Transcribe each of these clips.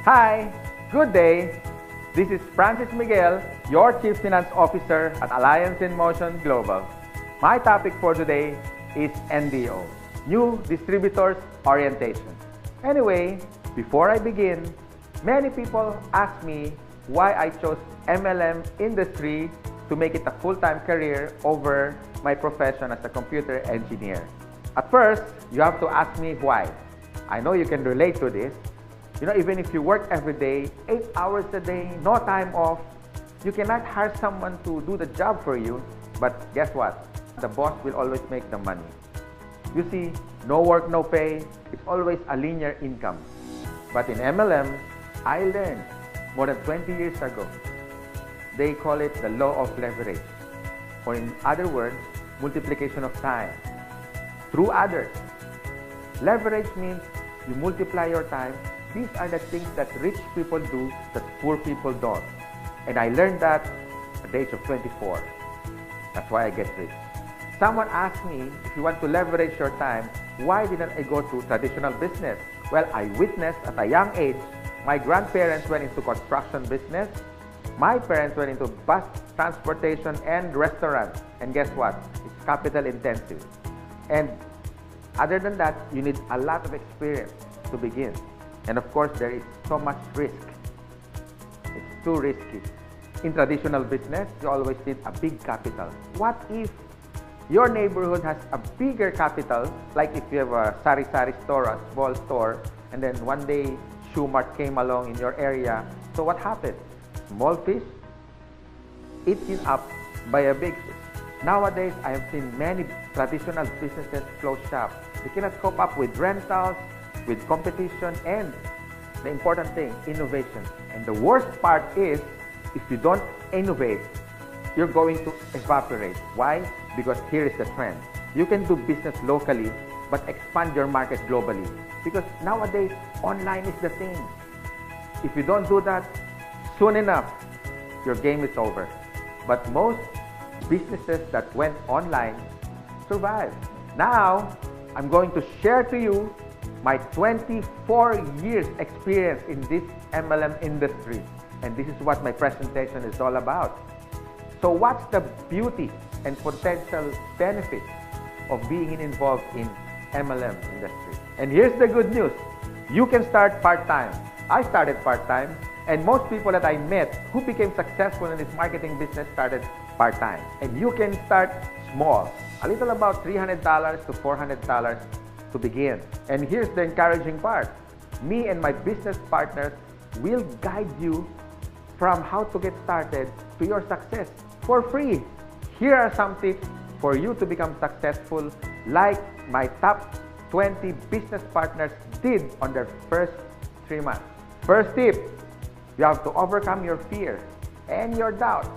Hi, good day. This is Francis Miguel, your Chief Finance Officer at Alliance in Motion Global. My topic for today is NDO, New Distributors Orientation. Anyway, before I begin, many people ask me why I chose MLM industry to make it a full-time career over my profession as a computer engineer. At first, you have to ask me why. I know you can relate to this. Even if you work every day, 8 hours a day, no time off, you cannot hire someone to do the job for you. But guess what? The boss will always make the money. You see, no work, no pay. It's always a linear income. But in MLM, I learned more than 20 years ago. They call it the law of leverage. Or in other words, multiplication of time through others. Leverage means you multiply your time. These are the things that rich people do that poor people don't. And I learned that at the age of 24. That's why I get rich. Someone asked me, if you want to leverage your time, why didn't I go to traditional business? Well, I witnessed at a young age, my grandparents went into construction business. My parents went into bus transportation and restaurants. And guess what? It's capital intensive. And other than that, you need a lot of experience to begin. And of course, there is so much risk. It's too risky. In traditional business, you always need a big capital. What if your neighborhood has a bigger capital, like if you have a sari-sari store, a small store, and then one day Shoe Mart came along in your area. So what happened? Small fish eaten up by a big fish. Nowadays, I have seen many traditional businesses close shop. They cannot cope up with rentals, with competition, and the important thing, innovation. And the worst part is, if you don't innovate, you're going to evaporate. Why? Because here is the trend. You can do business locally, but expand your market globally. Because nowadays, online is the thing. If you don't do that, soon enough, your game is over. But most businesses that went online survived. Now, I'm going to share to you my 24 years experience in this MLM industry. And this is what my presentation is all about. So what's the beauty and potential benefit of being involved in MLM industry? And here's the good news. You can start part-time. I started part-time, and most people that I met who became successful in this marketing business started part-time. And you can start small, a little about $300 to $400 to begin. And here's the encouraging part. Me and my business partners will guide you from how to get started to your success for free. Here are some tips for you to become successful, like my top 20 business partners did on their first 3 months. First tip, you have to overcome your fear and your doubts,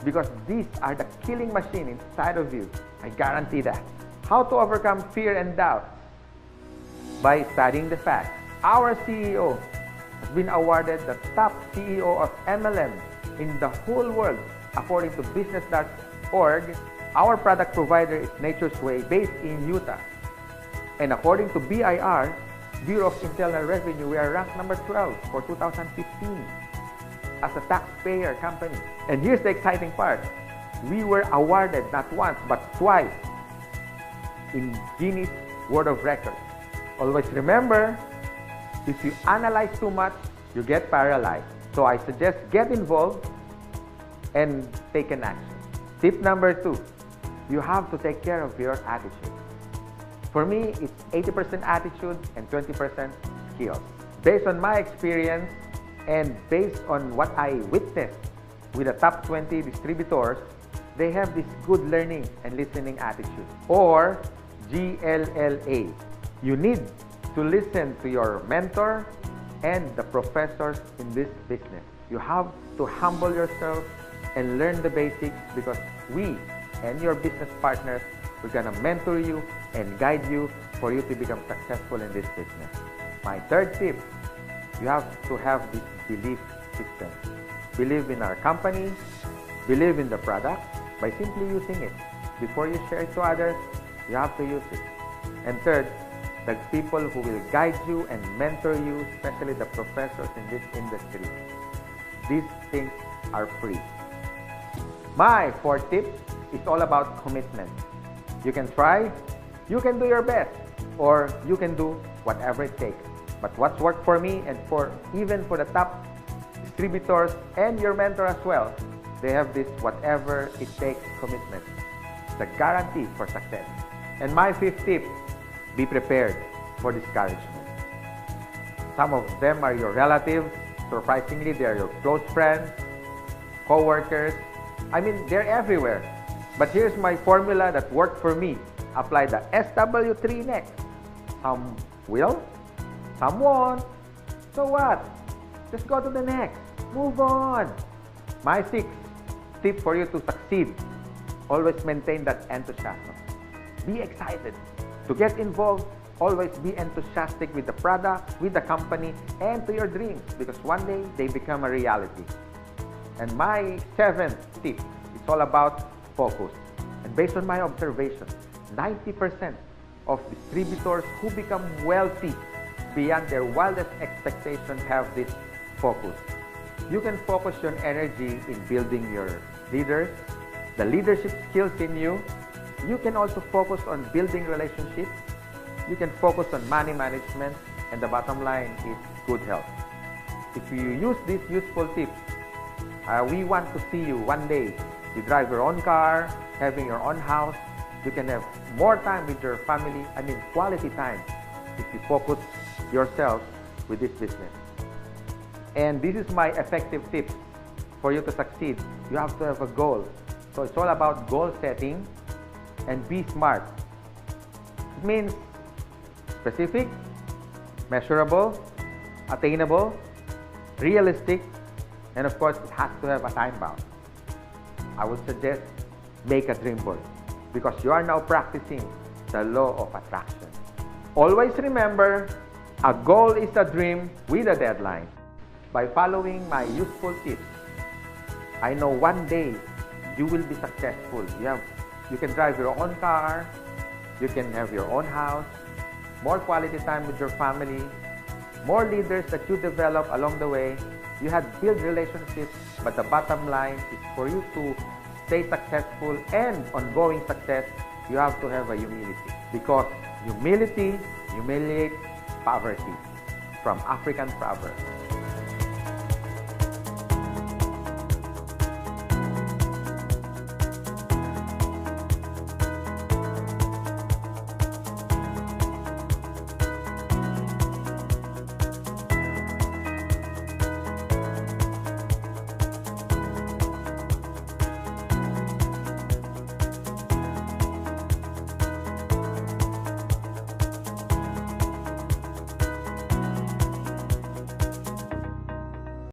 because these are the killing machine inside of you. I guarantee that. How to overcome fear and doubt? By studying the facts. Our CEO has been awarded the top CEO of MLM in the whole world according to business.org. Our product provider is Nature's Way, based in Utah. And according to BIR, Bureau of Internal Revenue, we are ranked number 12 for 2015 as a taxpayer company. And here's the exciting part. We were awarded not once but twice in Guinness World of Records. Always remember, if you analyze too much, you get paralyzed. So I suggest get involved and take an action. Tip number 2, you have to take care of your attitude. For me, it's 80% attitude and 20% skills. Based on my experience and based on what I witnessed with the top 20 distributors, they have this good learning and listening attitude, or GLLA. You need to listen to your mentor and the professors in this business. You have to humble yourself and learn the basics, because we and your business partners, we're gonna mentor you and guide you for you to become successful in this business. My third tip, you have to have this belief system. Believe in our company, believe in the product by simply using it. Before you share it to others, you have to use it. And third, the people who will guide you and mentor you, especially the professors in this industry. These things are free. My fourth tip is all about commitment. You can try, you can do your best, or you can do whatever it takes. But what's worked for me and even for the top distributors and your mentor as well, they have this whatever it takes commitment. The guarantee for success. And my fifth tip, be prepared for discouragement. Some of them are your relatives. Surprisingly, they are your close friends, co-workers. I mean, they're everywhere. But here's my formula that worked for me. Apply the SW3 next. Some will, some won't. So what? Just go to the next. Move on. My sixth tip for you to succeed. Always maintain that enthusiasm. Be excited. To get involved, always be enthusiastic with the product, with the company, and to your dreams, because one day they become a reality. And my seventh tip is all about focus. And based on my observation, 90% of distributors who become wealthy beyond their wildest expectations have this focus. You can focus your energy in building your leaders, the leadership skills in you. You can also focus on building relationships. You can focus on money management, and the bottom line is good health. If you use these useful tips, we want to see you one day. You drive your own car, having your own house. You can have more time with your family, quality time, if you focus yourself with this business. And this is my effective tips for you to succeed. You have to have a goal. So it's all about goal setting and be smart. It means specific, measurable, attainable, realistic, and of course, it has to have a time bound. I would suggest make a dream board because you are now practicing the law of attraction. Always remember, a goal is a dream with a deadline. By following my useful tips, I know one day you will be successful. You can drive your own car, you can have your own house, more quality time with your family, more leaders that you develop along the way. You had built relationships, but the bottom line is for you to stay successful and ongoing success, you have to have a humility. Because humility humiliates poverty, from African proverb.